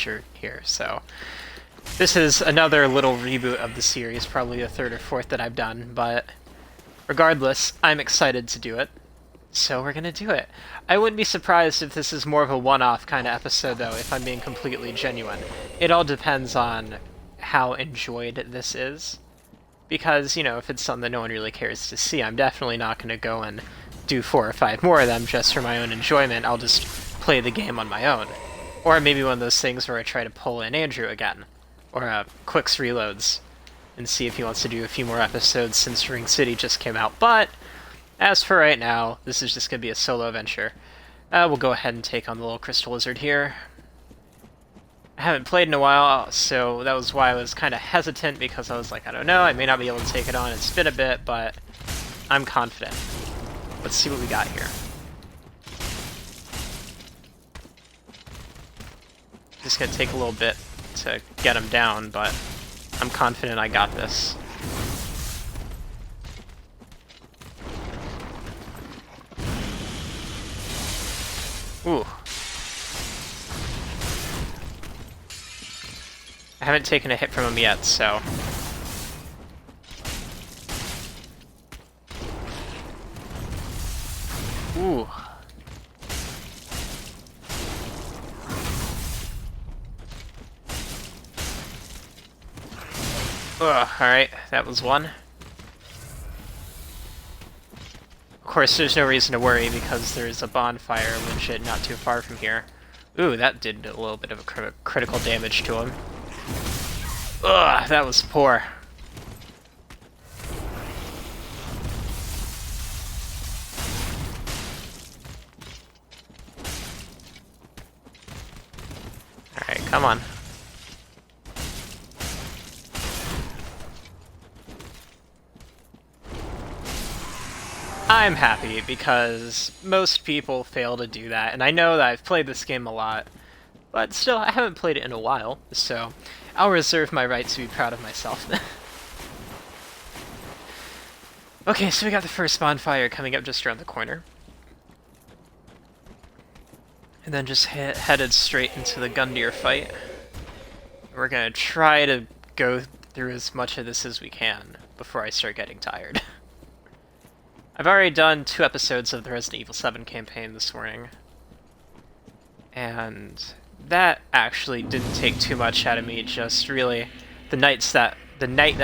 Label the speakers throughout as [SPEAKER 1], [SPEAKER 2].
[SPEAKER 1] adventure here, so... This is another little reboot of the series, probably the third or fourth that I've done, but... Regardless, I'm excited to do it, so we're gonna do it. I wouldn't be surprised if this is more of a one-off kind of episode, though, if I'm being completely genuine. It all depends on how enjoyed this is. Because, you know, if it's something that no one really cares to see, I'm definitely not going to go and do 4 or 5 more of them just for my own enjoyment. I'll just play the game on my own. Or maybe one of those things where I try to pull in Andrew again. Or Quick's Reloads. And see if he wants to do a few more episodes since Ring City just came out. But, as for right now, this is just going to be a solo venture. We'll go ahead and take on the little crystal lizard here. I haven't played in a while, so that was why I was kind of hesitant, because I was like, I don't know, I may not be able to take it on. It's been a bit, but I'm confident. Let's see what we got here. Just gonna take a little bit to get him down, but I'm confident I got this. Ooh. I haven't taken a hit from him yet, so... Ooh. Ugh, alright, that was one. Of course, there's no reason to worry, because there's a bonfire legit not too far from here. Ooh, that did a little bit of a critical damage to him. Ugh, that was poor. Alright, come on. I'm happy, because most people fail to do that, and I know that I've played this game a lot, but still, I haven't played it in a while, so I'll reserve my right to be proud of myself. Okay, so we got the first bonfire coming up just around the corner. And then just headed straight into the Gundyr fight. We're gonna try to go through as much of this as we can before I start getting tired. I've already done 2 episodes of the Resident Evil 7 campaign this morning. And that actually didn't take too much out of me, just really the night that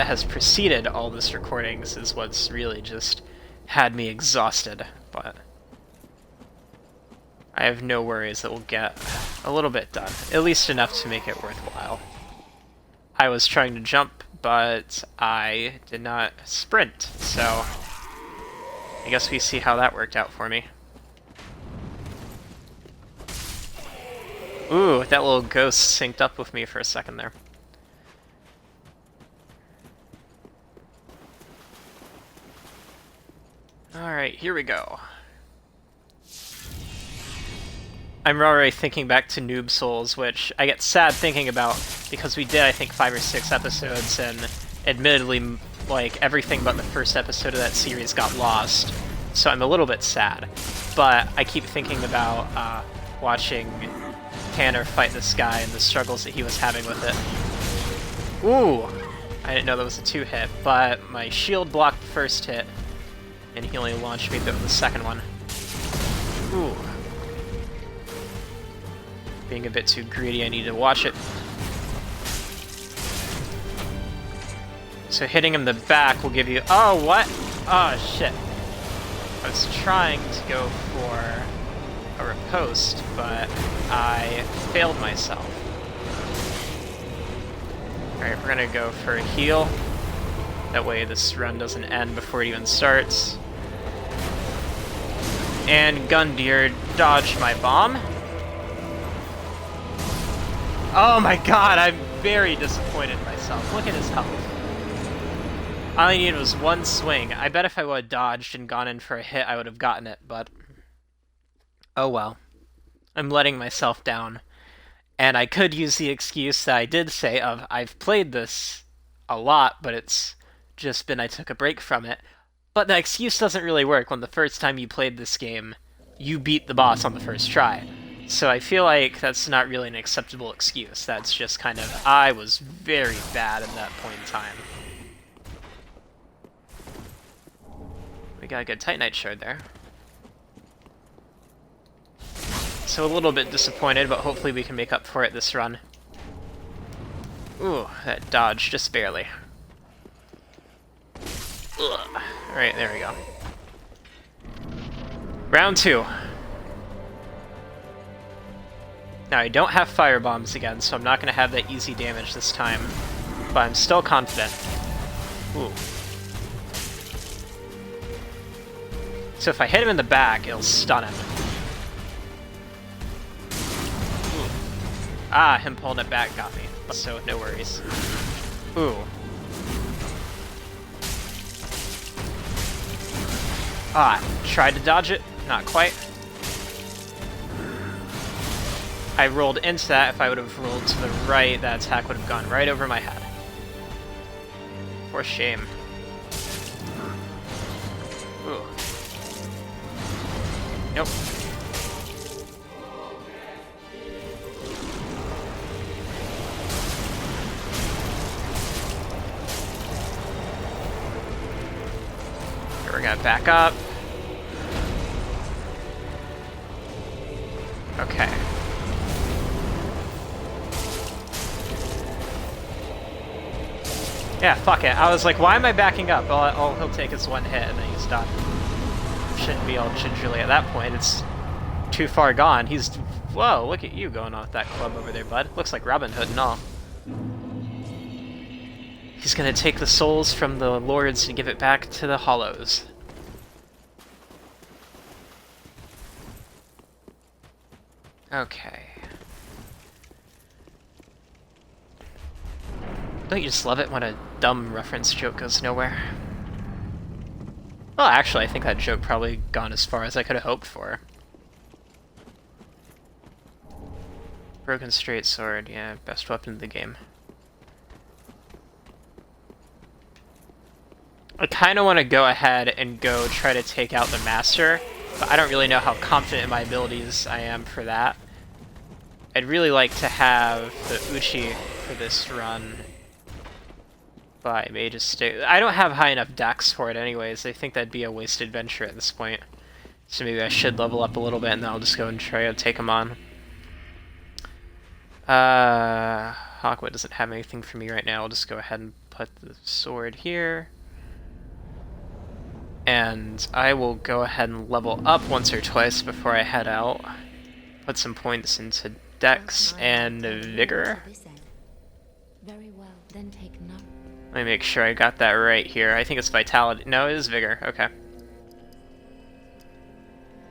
[SPEAKER 1] has preceded all this recordings is what's really just had me exhausted, but I have no worries that we'll get a little bit done, at least enough to make it worthwhile. I was trying to jump, but I did not sprint, so I guess we see how that worked out for me. Ooh, that little ghost synced up with me for a second there. Alright, here we go. I'm already thinking back to Noob Souls, which I get sad thinking about, because we did, I think, 5 or 6 episodes, and admittedly, like, everything but the first episode of that series got lost, so I'm a little bit sad. But I keep thinking about watching Tanner fight this guy and the struggles that he was having with it. Ooh! I didn't know that was a 2-hit, but my shield blocked the first hit, and he only launched me with the second one. Ooh. Being a bit too greedy, I need to watch it. So hitting him in the back will give you... Oh, what? Oh, shit. I was trying to go for a riposte, but I failed myself. Alright, we're gonna go for a heal. That way this run doesn't end before it even starts. And Gundyr dodged my bomb. Oh my god, I'm very disappointed in myself. Look at his health. All I needed was one swing. I bet if I would have dodged and gone in for a hit, I would have gotten it, but... Oh well. I'm letting myself down. And I could use the excuse that I did say of, I've played this a lot, but it's just been I took a break from it. But that excuse doesn't really work when the first time you played this game, you beat the boss on the first try. So I feel like that's not really an acceptable excuse. That's just kind of, I was very bad at that point in time. We got a good Titanite shard there. So a little bit disappointed, but hopefully we can make up for it this run. Ooh, that dodge, just barely. Alright, there we go. Round 2. Now, I don't have fire bombs again, so I'm not going to have that easy damage this time. But I'm still confident. Ooh. So if I hit him in the back, it'll stun him. Ooh. Ah, him pulling it back got me. So no worries. Ooh. Ah, tried to dodge it. Not quite. I rolled into that. If I would have rolled to the right, that attack would have gone right over my head. For shame. Ooh. Nope. Here we're gonna back up. Okay. Yeah, fuck it. I was like, why am I backing up? All he'll take is one hit and then he's done. Shouldn't be all gingerly at that point. It's too far gone. He's... Whoa, look at you going on with that club over there, bud. Looks like Robin Hood and all. He's gonna take the souls from the lords and give it back to the hollows. Okay. Don't you just love it when a dumb reference joke goes nowhere? Well, actually, I think that joke probably gone as far as I could have hoped for. Broken straight sword, yeah, best weapon in the game. I kind of want to go ahead and go try to take out the master, but I don't really know how confident in my abilities I am for that. I'd really like to have the Uchi for this run. But I may just stay... I don't have high enough dex for it anyways. I think that'd be a wasted venture at this point. So maybe I should level up a little bit and then I'll just go and try to take him on. Hawkwood doesn't have anything for me right now. I'll just go ahead and put the sword here. And I will go ahead and level up once or twice before I head out. Put some points into dex and vigor.
[SPEAKER 2] Very well, then take note.
[SPEAKER 1] Let me make sure I got that right here. I think it's vitality. No, it is vigor. Okay.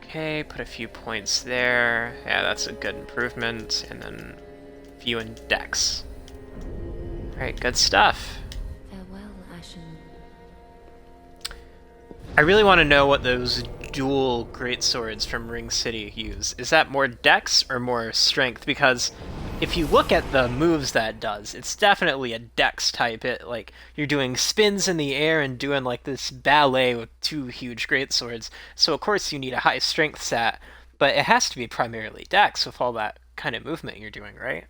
[SPEAKER 1] Okay, put a few points there. Yeah, that's a good improvement. And then a few in dex. Alright, good stuff.
[SPEAKER 2] Farewell, Ashen.
[SPEAKER 1] I really want to know what those dual greatswords from Ring City use. Is that more dex or more strength? Because if you look at the moves that does, it's definitely a dex type. Like, you're doing spins in the air and doing like this ballet with two huge greatswords. So of course you need a high strength stat, but it has to be primarily dex with all that kind of movement you're doing, right?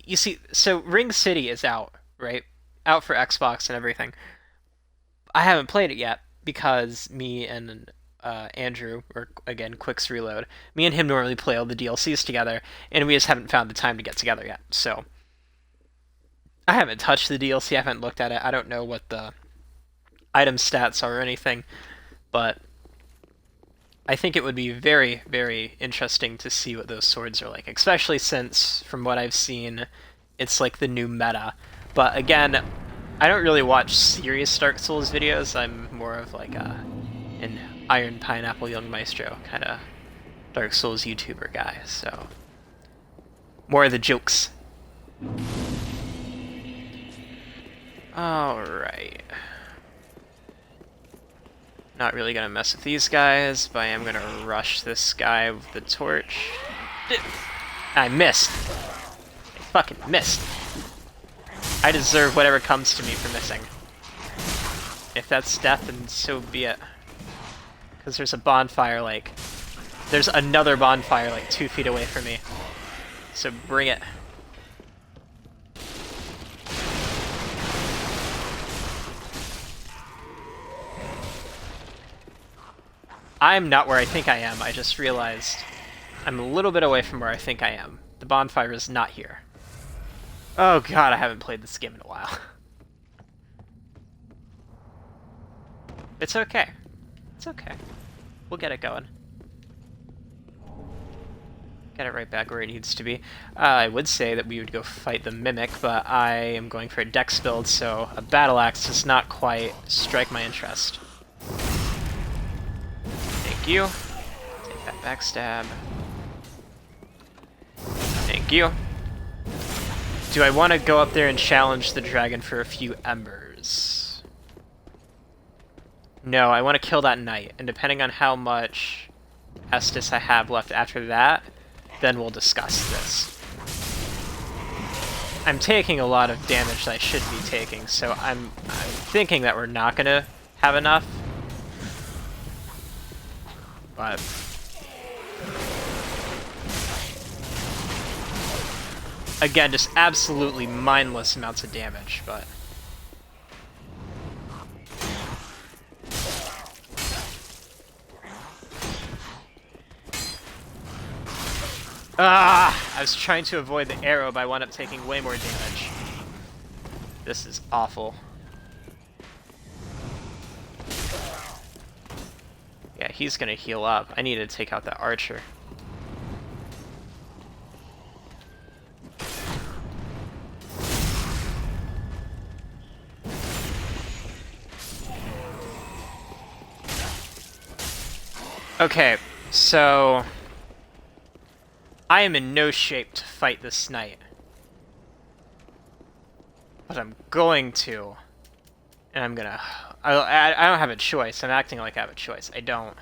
[SPEAKER 1] You see, so Ring City is out, right? Out for Xbox and everything. I haven't played it yet because me and Andrew, or again, Quick's Reload, me and him normally play all the DLCs together, and we just haven't found the time to get together yet. So I haven't touched the DLC, I haven't looked at it, I don't know what the item stats are or anything, but I think it would be very, very interesting to see what those swords are like, especially since, from what I've seen, it's like the new meta. But again, I don't really watch serious Dark Souls videos, I'm more of like an Iron Pineapple Young Maestro kind of Dark Souls YouTuber guy, so more of the jokes. Alright. Not really gonna mess with these guys, but I am gonna rush this guy with the torch. I missed. I fucking missed. I deserve whatever comes to me for missing. If that's death, then so be it. Because there's a bonfire, like, There's another bonfire like 2 feet away from me. So bring it. I'm not where I think I am. I just realized I'm a little bit away from where I think I am. The bonfire is not here. Oh god, I haven't played this game in a while. It's okay. It's okay. We'll get it going. Get it right back where it needs to be. I would say that we would go fight the Mimic, but I am going for a dex build, so a battle axe does not quite strike my interest. Thank you. Take that backstab. Thank you. Do I want to go up there and challenge the dragon for a few embers? No, I want to kill that knight, and depending on how much Estus I have left after that, then we'll discuss this. I'm taking a lot of damage that I should be taking, so I'm thinking that we're not going to have enough. But again, just absolutely mindless amounts of damage, but I was trying to avoid the arrow, but I wound up taking way more damage. This is awful. Yeah, he's gonna heal up. I need to take out that archer. Okay, so I am in no shape to fight this knight. But I'm going to. And I'm gonna... I don't have a choice. I'm acting like I have a choice. I don't.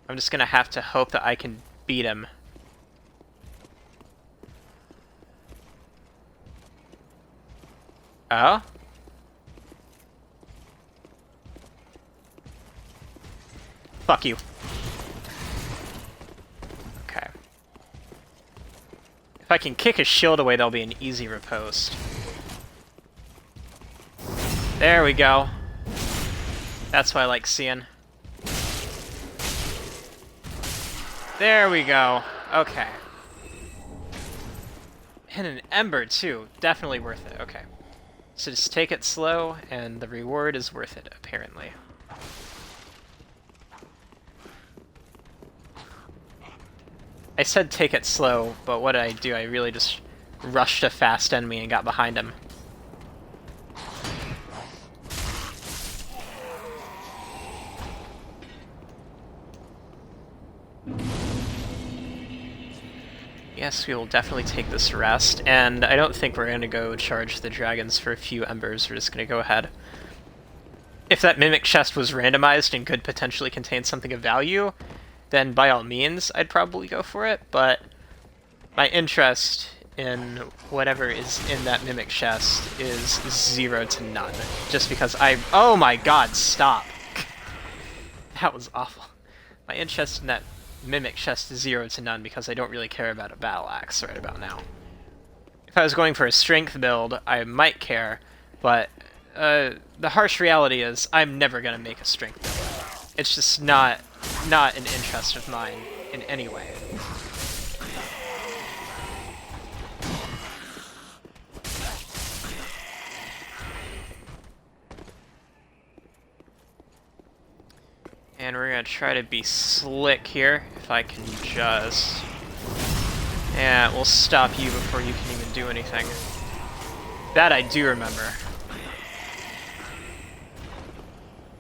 [SPEAKER 1] I'm just gonna have to hope that I can beat him. Oh? Fuck you. Okay. If I can kick his shield away, that'll be an easy riposte. There we go. That's what I like seeing. There we go. Okay. And an ember, too. Definitely worth it. Okay. So just take it slow, and the reward is worth it, apparently. I said take it slow, but what did I do? I really just rushed a fast enemy and got behind him. Yes, we will definitely take this rest, and I don't think we're going to go charge the dragons for a few embers. We're just going to go ahead. If that Mimic chest was randomized and could potentially contain something of value, then by all means, I'd probably go for it, but my interest in whatever is in that Mimic chest is 0 to none. Just because oh my god, stop! That was awful. My interest in that Mimic chest is 0 to none because I don't really care about a battle axe right about now. If I was going for a strength build, I might care, but the harsh reality is I'm never going to make a strength build. It's just not an interest of mine in any way. And we're going to try to be slick here, if I can just... Yeah, we'll stop you before you can even do anything. That I do remember.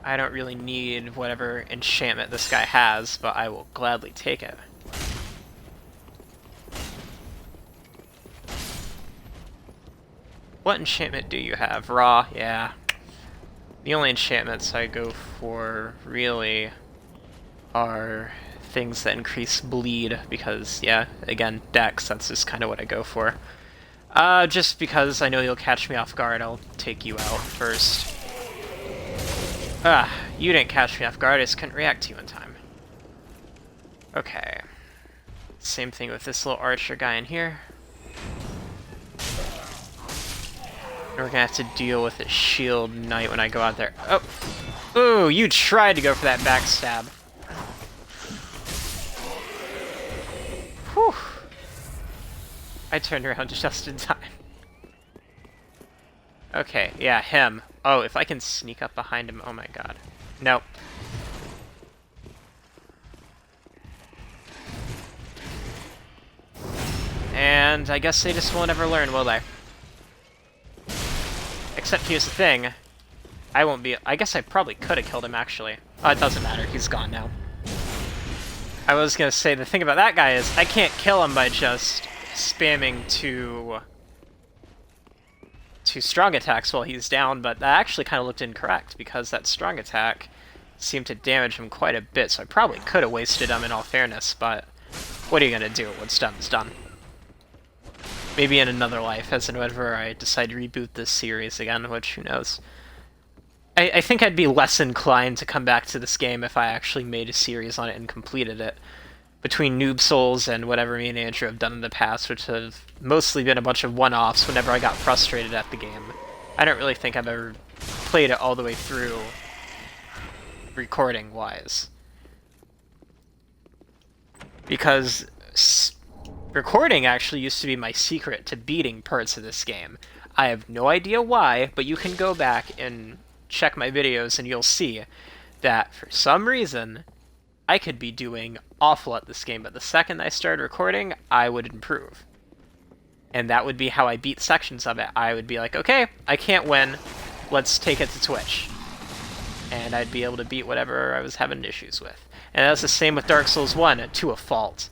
[SPEAKER 1] I don't really need whatever enchantment this guy has, but I will gladly take it. What enchantment do you have? Raw? Yeah. The only enchantments I go for, really, are things that increase bleed, because, yeah, again, dex, that's just kind of what I go for. Just because I know you'll catch me off guard, I'll take you out first. You didn't catch me off guard, I just couldn't react to you in time. Okay. Same thing with this little archer guy in here. And we're gonna have to deal with a shield knight when I go out there. Oh! Ooh, you tried to go for that backstab. Whew. I turned around just in time. Okay, yeah, him. Oh, if I can sneak up behind him, oh my god. Nope. And I guess they just won't ever learn, will they? Except here's the thing. I won't be... I guess I probably could have killed him, actually. Oh, it doesn't matter. He's gone now. I was gonna say, the thing about that guy is I can't kill him by just spamming two strong attacks while he's down, but that actually kind of looked incorrect, because that strong attack seemed to damage him quite a bit, so I probably could have wasted him in all fairness, but what are you gonna do? What's done is done. Maybe in another life, as in whenever I decide to reboot this series again, which, who knows. I think I'd be less inclined to come back to this game if I actually made a series on it and completed it. Between Noob Souls and whatever me and Andrew have done in the past, which have mostly been a bunch of one-offs whenever I got frustrated at the game. I don't really think I've ever played it all the way through, recording-wise. Because recording actually used to be my secret to beating parts of this game. I have no idea why, but you can go back and check my videos and you'll see that for some reason I could be doing awful at this game, but the second I started recording, I would improve. And that would be how I beat sections of it. I would be like, okay, I can't win, let's take it to Twitch. And I'd be able to beat whatever I was having issues with. And that's the same with Dark Souls 1, to a fault.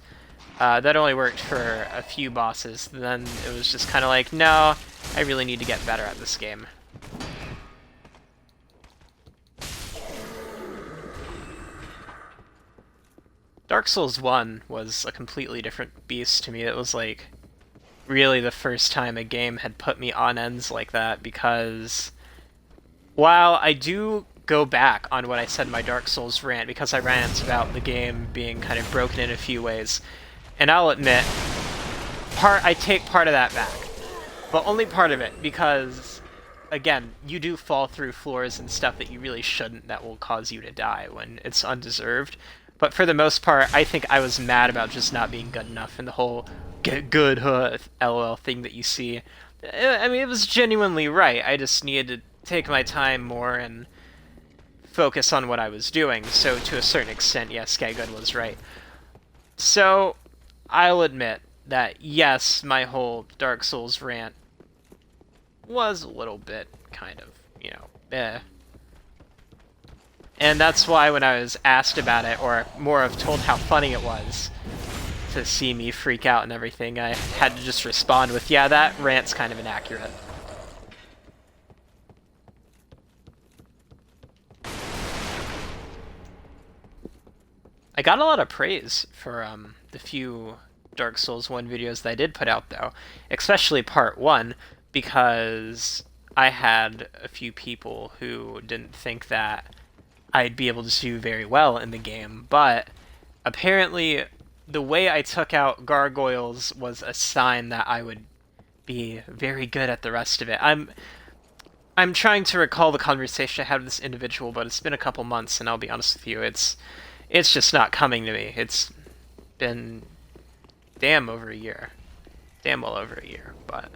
[SPEAKER 1] That only worked for a few bosses, then it was just kind of like, no, I really need to get better at this game. Dark Souls 1 was a completely different beast to me. It was like really the first time a game had put me on ends like that, because while I do go back on what I said in my Dark Souls rant, because I rant about the game being kind of broken in a few ways, and I'll admit, I take part of that back, but only part of it, because again, you do fall through floors and stuff that you really shouldn't that will cause you to die when it's undeserved. But for the most part, I think I was mad about just not being good enough, and the whole get good, LOL thing that you see. I mean, it was genuinely right. I just needed to take my time more and focus on what I was doing. So to a certain extent, yes, get good was right. So I'll admit that, yes, my whole Dark Souls rant was a little bit kind of, you know, eh. And that's why when I was asked about it, or more of told how funny it was to see me freak out and everything, I had to just respond with, yeah, that rant's kind of inaccurate. I got a lot of praise for the few Dark Souls 1 videos that I did put out, though, especially part 1, because I had a few people who didn't think that I'd be able to do very well in the game, but apparently the way I took out gargoyles was a sign that I would be very good at the rest of it. I'm trying to recall the conversation I had with this individual, but it's been a couple months, and I'll be honest with you, it's just not coming to me. It's been damn over a year. Damn well over a year, but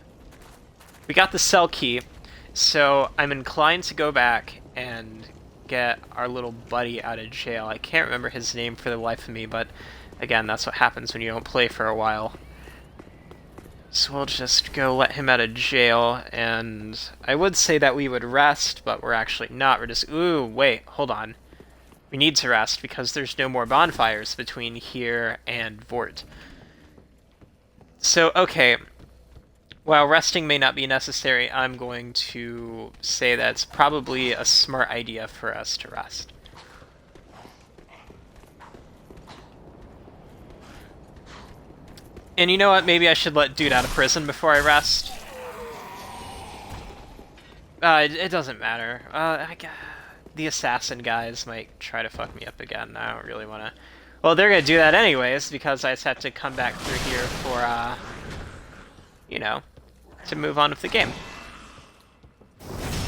[SPEAKER 1] we got the cell key, so I'm inclined to go back and get our little buddy out of jail. I can't remember his name for the life of me, but again, that's what happens when you don't play for a while. So we'll just go let him out of jail, and I would say that we would rest, but we're actually not. We're just, ooh, wait, hold on. We need to rest because there's no more bonfires between here and Vort. So, okay, while resting may not be necessary, I'm going to say that it's probably a smart idea for us to rest. And you know what? Maybe I should let dude out of prison before I rest. It doesn't matter. The assassin guys might try to fuck me up again. I don't really want to Well, they're gonna do that anyways, because I just have to come back through here for, you know, to move on with the game.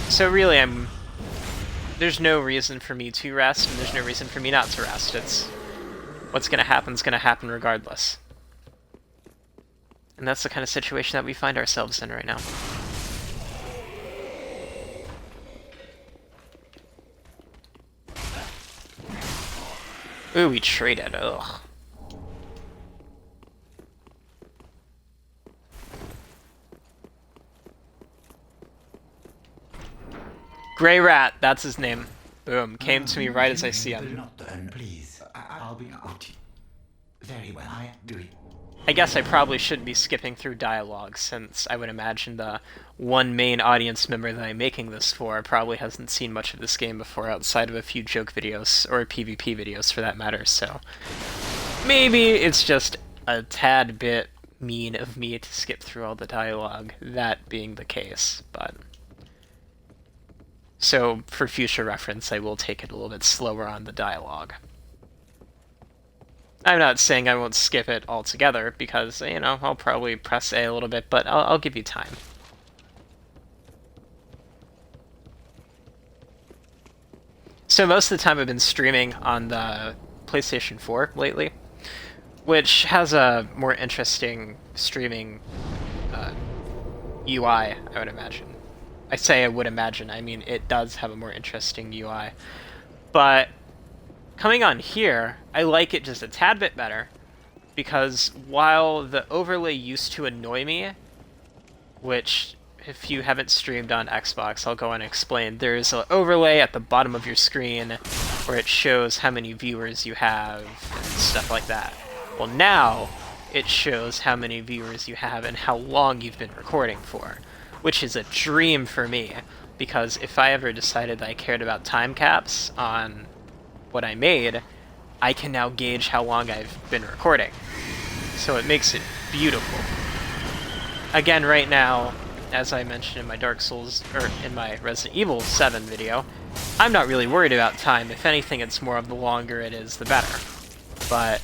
[SPEAKER 1] So really, there's no reason for me to rest, and there's no reason for me not to rest. It's what's gonna happen regardless. And that's the kind of situation that we find ourselves in right now. Ooh, we traded. Ugh. Grey Rat, that's his name. Boom, came to me right as I see him.
[SPEAKER 3] Not then, please. I'll be out. Very well, I do it.
[SPEAKER 1] I guess I probably shouldn't be skipping through dialogue, since I would imagine the one main audience member that I'm making this for probably hasn't seen much of this game before outside of a few joke videos, or PvP videos for that matter, so maybe it's just a tad bit mean of me to skip through all the dialogue, that being the case, but... So, for future reference, I will take it a little bit slower on the dialogue. I'm not saying I won't skip it altogether, because, you know, I'll probably press A a little bit, but I'll give you time. So most of the time I've been streaming on the PlayStation 4 lately, which has a more interesting streaming UI, I would imagine. I say I would imagine, I mean it does have a more interesting UI. But coming on here, I like it just a tad bit better, because while the overlay used to annoy me, which if you haven't streamed on Xbox, I'll go and explain, there's an overlay at the bottom of your screen where it shows how many viewers you have and stuff like that. Well, now it shows how many viewers you have and how long you've been recording for, which is a dream for me, because if I ever decided that I cared about time caps on what I made, I can now gauge how long I've been recording. So it makes it beautiful. Again, right now, as I mentioned in my Dark Souls, or in my Resident Evil 7 video, I'm not really worried about time. If anything, it's more of the longer it is, the better. But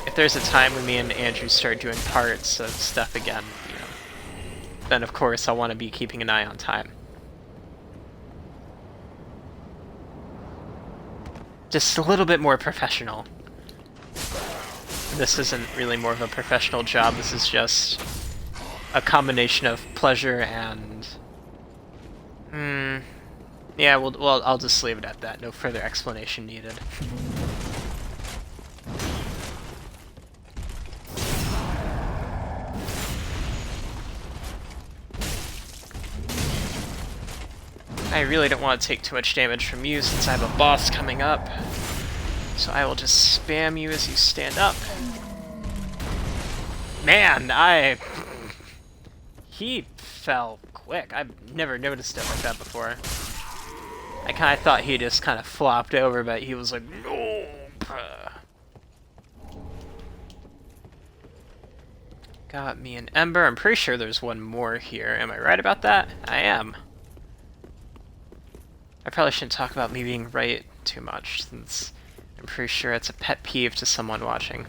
[SPEAKER 1] if there's a time when me and Andrew start doing parts of stuff again, you know, then of course I'll want to be keeping an eye on time. Just a little bit more professional. This isn't really more of a professional job, this is just a combination of pleasure and... yeah, well, I'll just leave it at that. No further explanation needed. I really don't want to take too much damage from you since I have a boss coming up. So I will just spam you as you stand up. Man, he fell quick. I've never noticed it like that before. I kind of thought he just kind of flopped over, but he was like, nope. Got me an ember. I'm pretty sure there's one more here. Am I right about that? I am. I probably shouldn't talk about me being right too much, since I'm pretty sure it's a pet peeve to someone watching.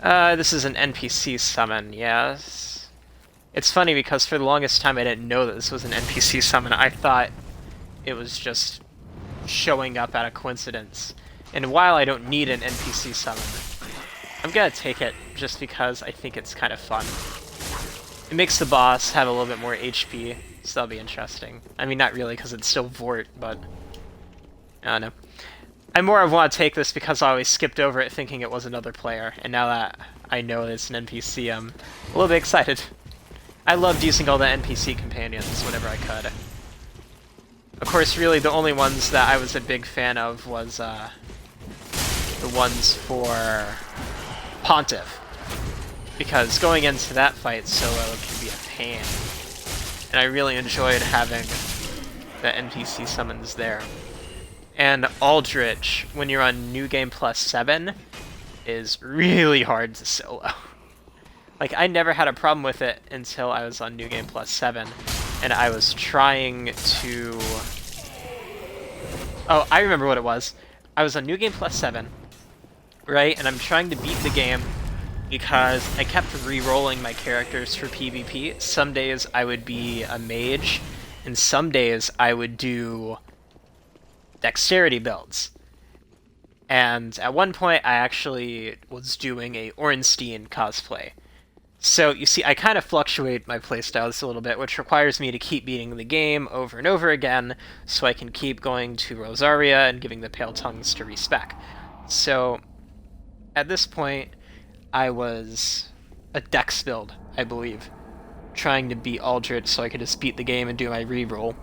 [SPEAKER 1] This is an NPC summon, yes. It's funny because for the longest time I didn't know that this was an NPC summon. I thought it was just showing up out of coincidence. And while I don't need an NPC summon, I'm gonna take it just because I think it's kind of fun. It makes the boss have a little bit more HP, so that'll be interesting. I mean, not really, because it's still Vort, but... I don't know. I more of want to take this because I always skipped over it thinking it was another player, and now that I know it's an NPC, I'm a little bit excited. I loved using all the NPC companions whenever I could. Of course, really, the only ones that I was a big fan of was, the ones for Pontiff. Because going into that fight solo can be a pain. And I really enjoyed having the NPC summons there. And Aldrich, when you're on New Game Plus 7, is really hard to solo. Like, I never had a problem with it until I was on New Game Plus 7, and I was trying to... Oh, I remember what it was. I was on New Game Plus 7, right? And I'm trying to beat the game because I kept re-rolling my characters for PvP. Some days I would be a mage, and some days I would do dexterity builds. And at one point I actually was doing a Ornstein cosplay. So, you see, I kind of fluctuate my playstyles a little bit, which requires me to keep beating the game over and over again, so I can keep going to Rosaria and giving the Pale Tongues to respec. So, at this point, I was a dex build, I believe, trying to beat Aldrich so I could just beat the game and do my reroll.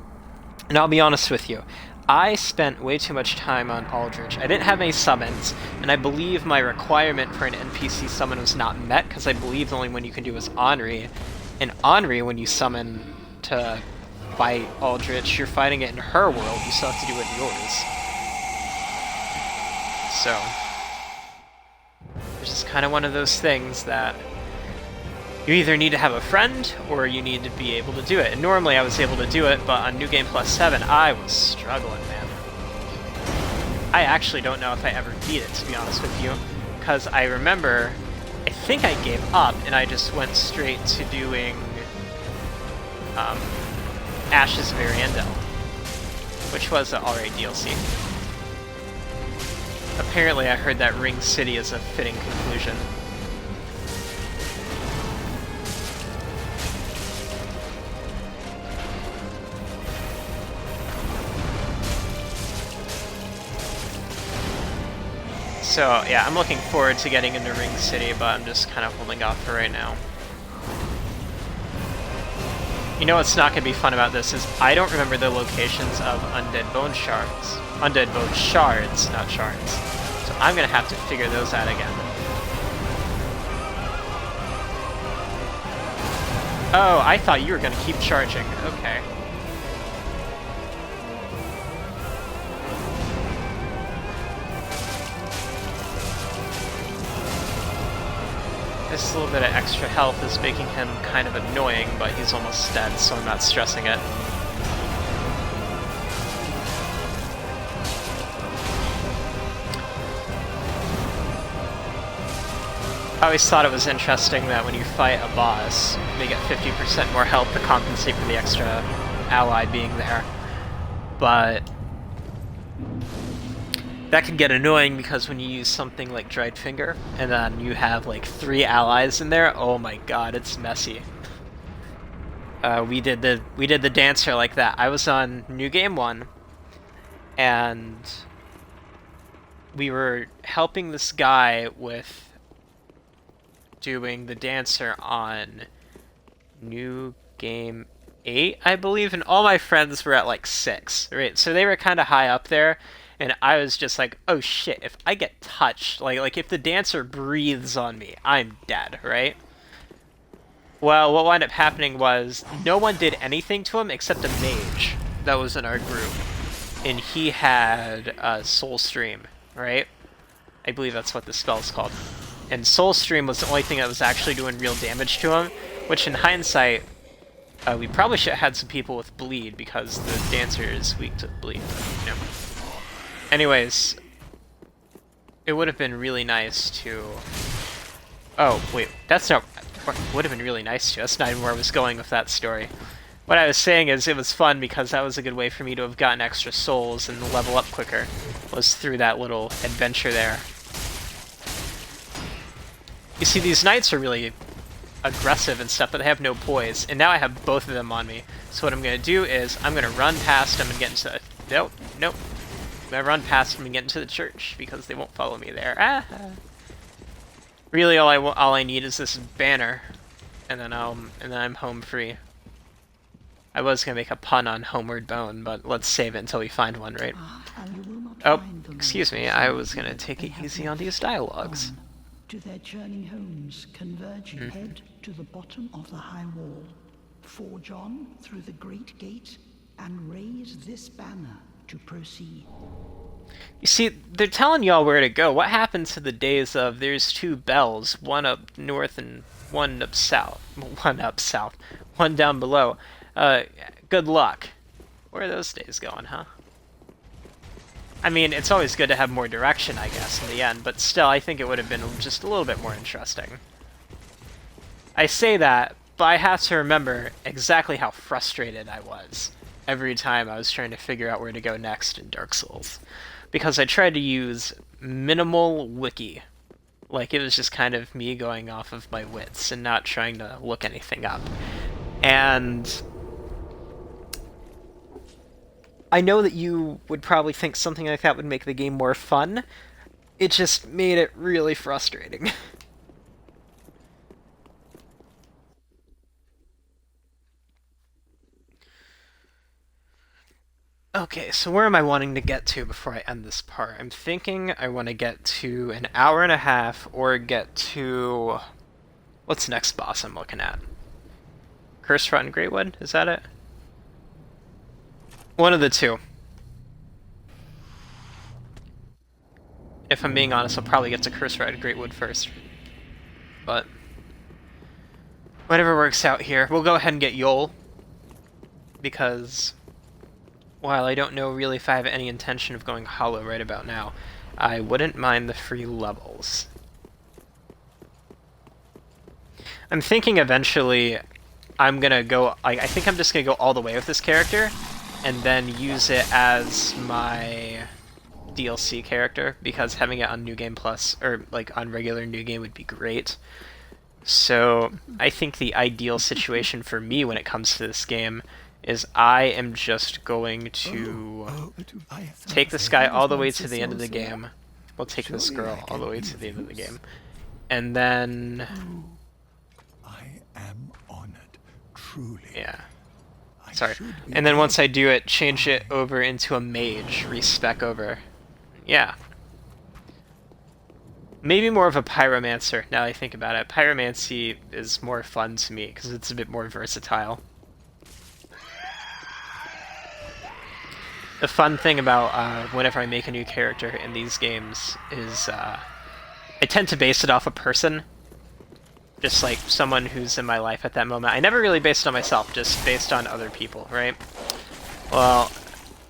[SPEAKER 1] And I'll be honest with you, I spent way too much time on Aldrich. I didn't have any summons, and I believe my requirement for an NPC summon was not met, because I believe the only one you can do is Henri. And Henri, when you summon to fight Aldrich, you're fighting it in her world, you still have to do it in yours. So, it's just kind of one of those things that you either need to have a friend, or you need to be able to do it. And normally I was able to do it, but on New Game Plus 7, I was struggling, man. I actually don't know if I ever beat it, to be honest with you. Because I remember, I think I gave up, and I just went straight to doing Ashes of Ariandel, which was an alright DLC. Apparently I heard that Ring City is a fitting conclusion. So, yeah, I'm looking forward to getting into Ring City, but I'm just kind of holding off for right now. You know what's not going to be fun about this is I don't remember the locations of Undead Bone Shards. Undead Bone Shards, not shards. So I'm going to have to figure those out again. Oh, I thought you were going to keep charging. Okay. This little bit of extra health is making him kind of annoying, but he's almost dead, so I'm not stressing it. I always thought it was interesting that when you fight a boss, they get 50% more health to compensate for the extra ally being there. But that can get annoying because when you use something like Dried Finger, and then you have like 3 allies in there, oh my god, it's messy. We did the dancer like that. I was on New Game 1, and we were helping this guy with doing the dancer on New Game 8, I believe, and all my friends were at like 6, right? So they were kind of high up there. And I was just like, oh shit, if I get touched, like if the dancer breathes on me, I'm dead, right? Well, what wound up happening was no one did anything to him except a mage that was in our group. And he had Soul Stream, right? I believe that's what the spell's called. And Soul Stream was the only thing that was actually doing real damage to him, which in hindsight, we probably should have had some people with bleed because the dancer is weak to bleed, you know. Anyways, it would have been really nice to... Oh, wait, that's not... Would have been really nice to. That's not even where I was going with that story. What I was saying is it was fun because that was a good way for me to have gotten extra souls and level up quicker, was through that little adventure there. You see, these knights are really aggressive and stuff, but they have no poise, and now I have both of them on me. So what I'm going to do is I'm going to run past them and get into the... Nope, nope. I'm gonna run past them and get into the church because they won't follow me there. Ah. Really, all I need is this banner, and then I'm home free. I was gonna make a pun on Homeward Bone, but let's save it until we find one, right? Oh, excuse me. I was gonna take it easy on these dialogues.
[SPEAKER 4] To their churning homes, converging head to the bottom of the high wall. Forge on through the great gate and raise this banner to proceed.
[SPEAKER 1] You see, they're telling y'all where to go. What happened to the days of there's 2 bells, one up north and one up south? One up south, one down below. Good luck. Where are those days going, huh? I mean, it's always good to have more direction, I guess, in the end, but still, I think it would have been just a little bit more interesting. I say that, but I have to remember exactly how frustrated I was every time I was trying to figure out where to go next in Dark Souls. Because I tried to use minimal wiki. Like, it was just kind of me going off of my wits and not trying to look anything up. And I know that you would probably think something like that would make the game more fun. It just made it really frustrating. Okay, so where am I wanting to get to before I end this part? I'm thinking I want to get to an hour and a half, or get to... What's the next boss I'm looking at? Curse Rotten Greatwood? Is that it? One of the two. If I'm being honest, I'll probably get to Curse Rotten Greatwood first. But... whatever works out here. We'll go ahead and get Yol. Because... while I don't know really if I have any intention of going hollow right about now, I wouldn't mind the free levels. I'm thinking eventually I'm gonna go, I think I'm just gonna go all the way with this character, and then use it as my DLC character, because having it on New Game Plus, or like on regular New Game, would be great. So I think the ideal situation for me when it comes to this game is I am just going to take this guy all the way to the end of the game. We'll take this girl all the way to the end of the game. And then...
[SPEAKER 5] I am honored, truly.
[SPEAKER 1] yeah. Sorry. And then once I do it, change it over into a mage, respec over. Yeah. Maybe more of a pyromancer, now that I think about it. Pyromancy is more fun to me, because it's a bit more versatile. The fun thing about whenever I make a new character in these games is I tend to base it off a person. Just like someone who's in my life at that moment. I never really based it on myself, just based on other people, right? Well,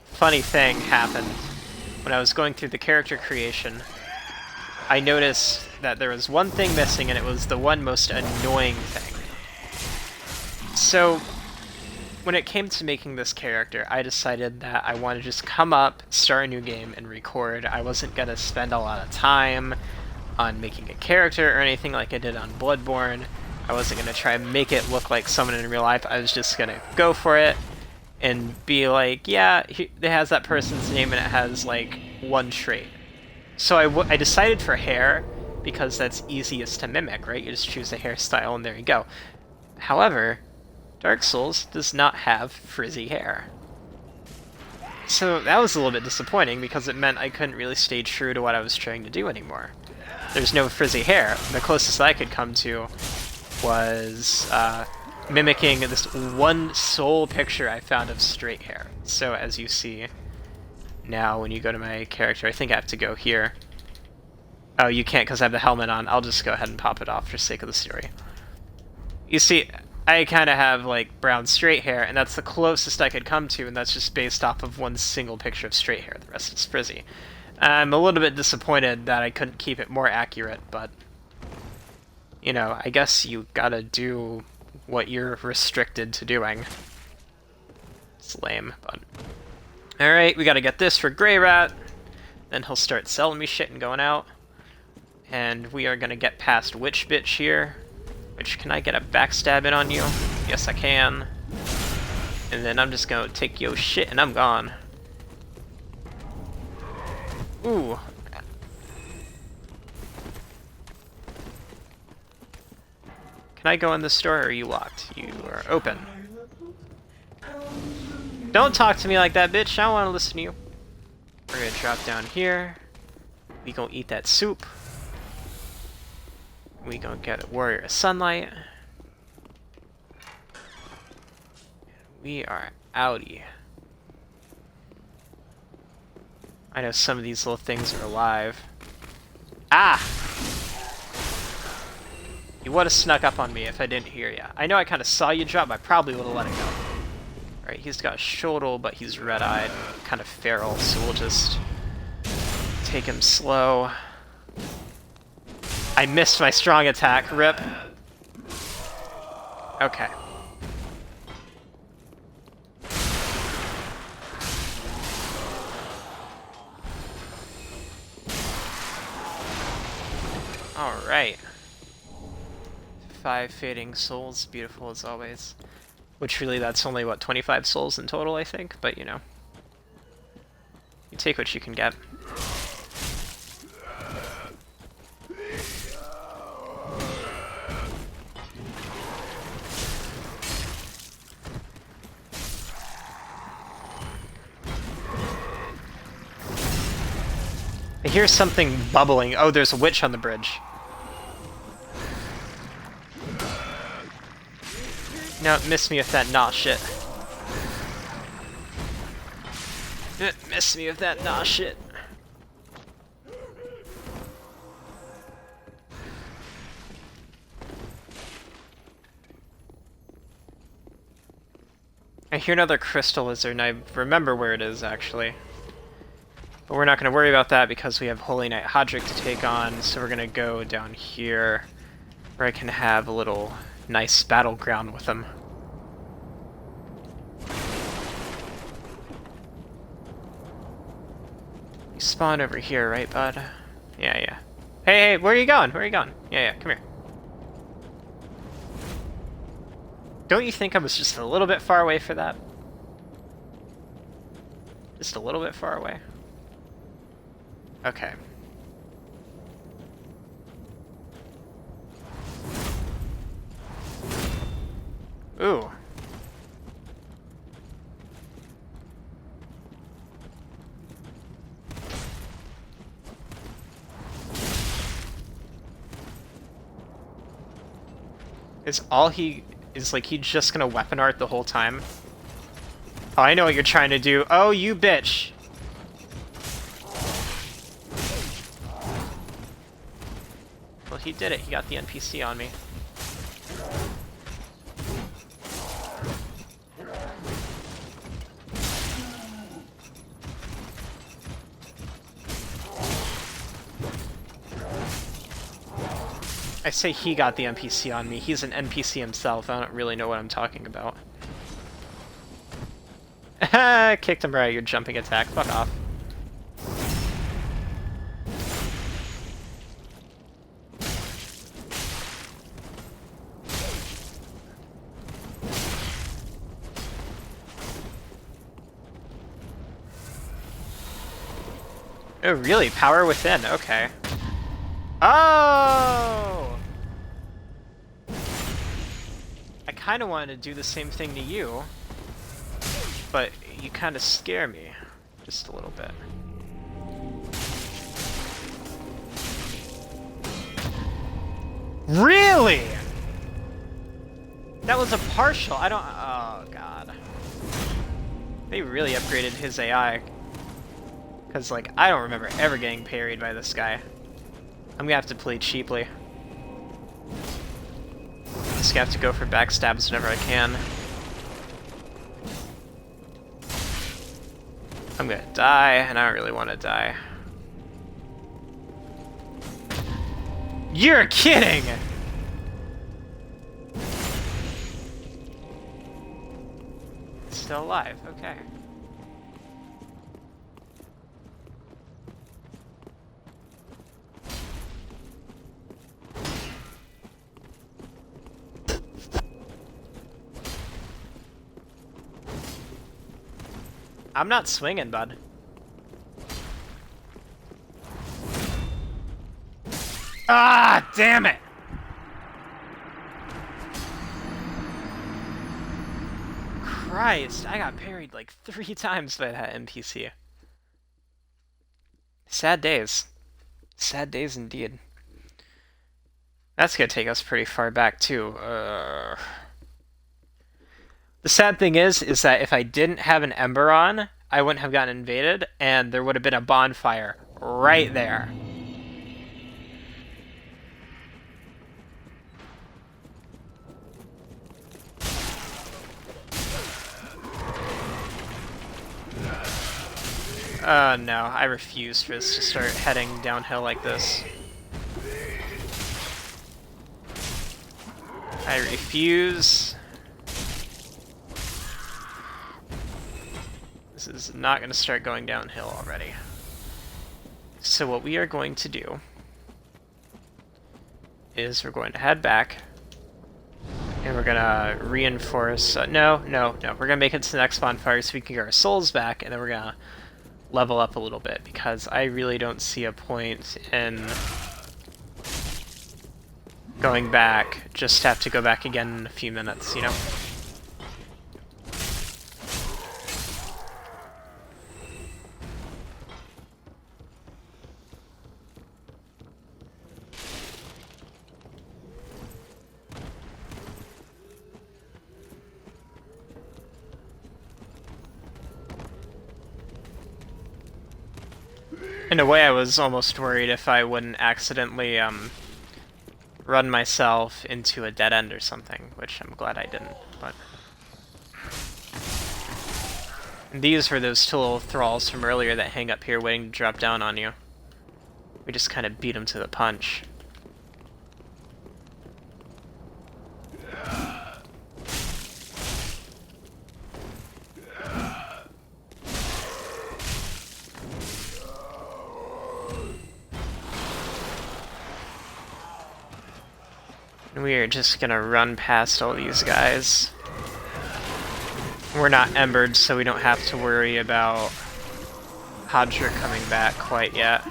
[SPEAKER 1] funny thing happened. When I was going through the character creation, I noticed that there was one thing missing, and it was the one most annoying thing. So, when it came to making this character, I decided that I wanted to just come up, start a new game, and record. I wasn't going to spend a lot of time on making a character or anything like I did on Bloodborne. I wasn't going to try and make it look like someone in real life. I was just going to go for it and be like, yeah, it has that person's name and it has, like, one trait. So I decided for hair, because that's easiest to mimic, right? You just choose a hairstyle and there you go. However, Dark Souls does not have frizzy hair. So that was a little bit disappointing, because it meant I couldn't really stay true to what I was trying to do anymore. There's no frizzy hair. The closest I could come to was mimicking this one sole picture I found of straight hair. So as you see now, when you go to my character, I think I have to go here. Oh, you can't because I have the helmet on. I'll just go ahead and pop it off for sake of the story. You see, I kind of have like brown straight hair, and that's the closest I could come to, and that's just based off of one single picture of straight hair. The rest is frizzy. I'm a little bit disappointed that I couldn't keep it more accurate, but, you know, I guess you gotta do what you're restricted to doing. It's lame, but... Alright, we gotta get this for Grey Rat. Then he'll start selling me shit and going out. And we are gonna get past Witch Bitch here. Which, can I get a backstab in on you? Yes, I can. And then I'm just gonna take your shit and I'm gone. Ooh. Can I go in the store, or are you locked? You are open. Don't talk to me like that, bitch. I don't want to listen to you. We're gonna drop down here. We gonna eat that soup. We gonna get a Warrior of Sunlight. We are outie. I know some of these little things are alive. Ah! You would have snuck up on me if I didn't hear you. I know I kind of saw you drop, I probably would have let it go. Alright, he's got a shoulder, but he's red-eyed, kind of feral, so we'll just take him slow. I missed my strong attack. Rip. Okay. Alright. 5 fading souls, beautiful as always. Which really, that's only, what, 25 souls in total, I think? But, you know. You take what you can get. I hear something bubbling. Oh, there's a witch on the bridge. No, miss me with that nah shit. Miss me with that nah shit. I hear another crystal lizard, and I remember where it is, actually. But we're not going to worry about that because we have Holy Knight Hodrick to take on, so we're going to go down here, where I can have a little nice battleground with him. You spawn over here, right, bud? Yeah, yeah. Hey, hey, where are you going? Where are you going? Yeah, yeah, come here. Don't you think I was just a little bit far away for that? Just a little bit far away. Okay. Ooh. Is all he is like he just gonna weapon art the whole time? Oh, I know what you're trying to do. Oh, you bitch. Well, he did it. He got the NPC on me. I say he got the NPC on me. He's an NPC himself. I don't really know what I'm talking about. Kicked him right. Your jumping attack. Fuck off. Oh, really? Power within. Okay. Oh! I kind of wanted to do the same thing to you, but you kind of scare me just a little bit. Really? That was a partial. I don't. Oh, God. They really upgraded his AI. Because, like, I don't remember ever getting parried by this guy. I'm gonna have to play cheaply. Just gonna have to go for backstabs whenever I can. I'm gonna die, and I don't really want to die. You're kidding! Still alive, okay. I'm not swinging, bud. Ah, damn it! Christ, I got parried like 3 times by that NPC. Sad days. Sad days indeed. That's gonna take us pretty far back, too. The sad thing is that if I didn't have an Ember on, I wouldn't have gotten invaded, and there would have been a bonfire right there. No, I refuse for this to start heading downhill like this. I refuse. This is not going to start going downhill already. So what we are going to do is we're going to head back, and we're going to reinforce... no. We're going to make it to the next bonfire so we can get our souls back, and then we're going to level up a little bit, because I really don't see a point in going back. Just have to go back again in a few minutes, you know? In a way, I was almost worried if I wouldn't accidentally, run myself into a dead end or something, which I'm glad I didn't, but... And these were those two little thralls from earlier that hang up here waiting to drop down on you. We just kind of beat them to the punch. We are just gonna run past all these guys. We're not embered, so we don't have to worry about Hadra coming back quite yet.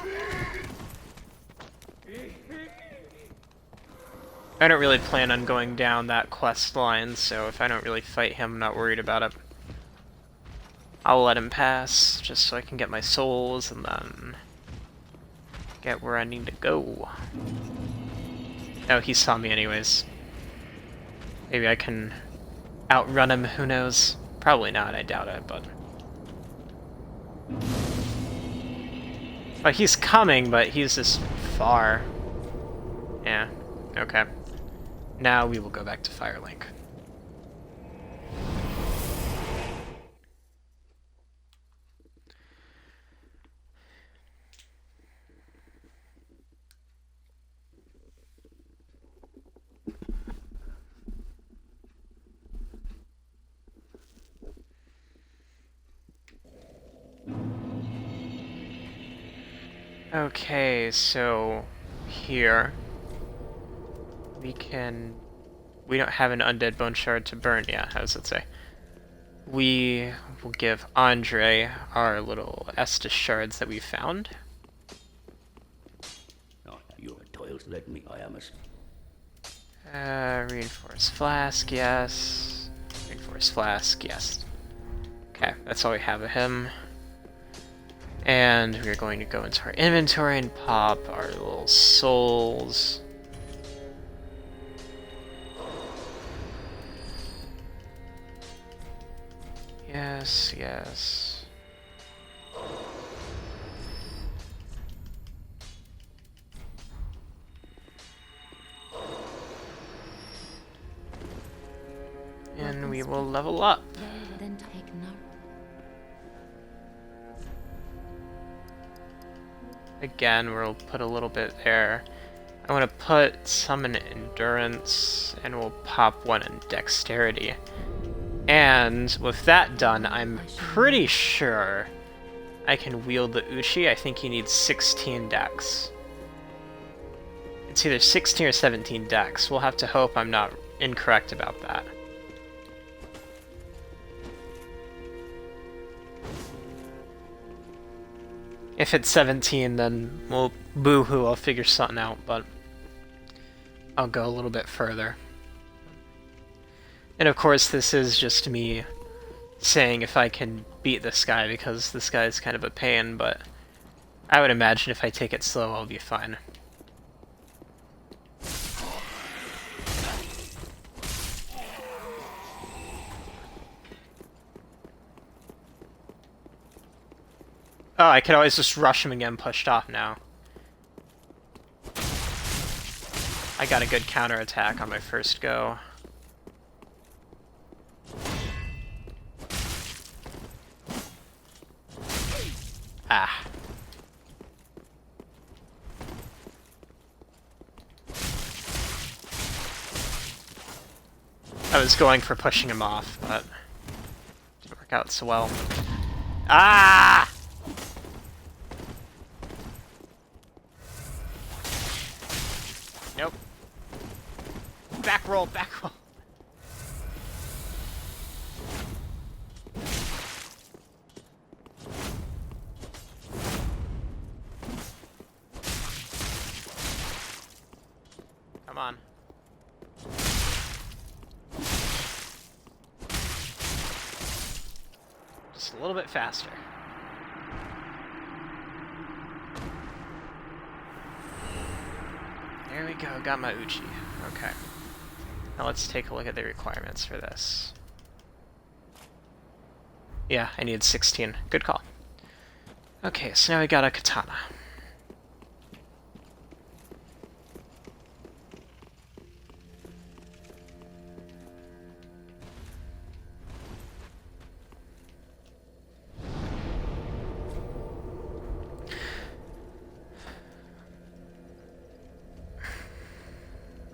[SPEAKER 1] I don't really plan on going down that quest line, so if I don't really fight him, I'm not worried about it. I'll let him pass, just so I can get my souls, and then get where I need to go. Oh, he saw me anyways. Maybe I can outrun him, who knows? Probably not, I doubt it, but... Oh, he's coming, but he's just far. Yeah, okay. Now we will go back to Firelink. Okay, so here we don't have an undead bone shard to burn yet. How does it say? We will give Andre our little Estus shards that we found.
[SPEAKER 6] Your toils led me, I am
[SPEAKER 1] Reinforced flask, yes. Reinforced flask, yes. Okay, that's all we have of him. And we're going to go into our inventory and pop our little souls. Yes, yes. And we will level up.
[SPEAKER 2] Then take note.
[SPEAKER 1] Again, we'll put a little bit there. I want to put some in endurance, and we'll pop one in dexterity. And with that done, I'm pretty sure I can wield the Uchi. I think he needs 16 dex. It's either 16 or 17 dex. We'll have to hope I'm not incorrect about that. If it's 17, then we'll boo-hoo, I'll figure something out, but I'll go a little bit further. And of course, this is just me saying if I can beat this guy, because this guy is kind of a pain, but I would imagine if I take it slow, I'll be fine. Oh, I could always just rush him and get him pushed off now. I got a good counterattack on my first go. Ah. I was going for pushing him off, but didn't work out so well. Ah! Nope. Back roll, back roll. Come on. Just a little bit faster. There we go, got my Uchi. Okay. Now let's take a look at the requirements for this. Yeah, I needed 16. Good call. Okay, so now we got a katana.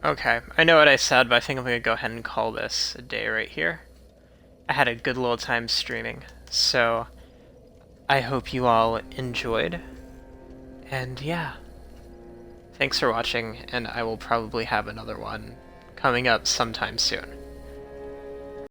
[SPEAKER 1] Okay, I know what I said, but I think I'm gonna go ahead and call this a day right here. I had a good little time streaming, so I hope you all enjoyed. And yeah, thanks for watching, and I will probably have another one coming up sometime soon.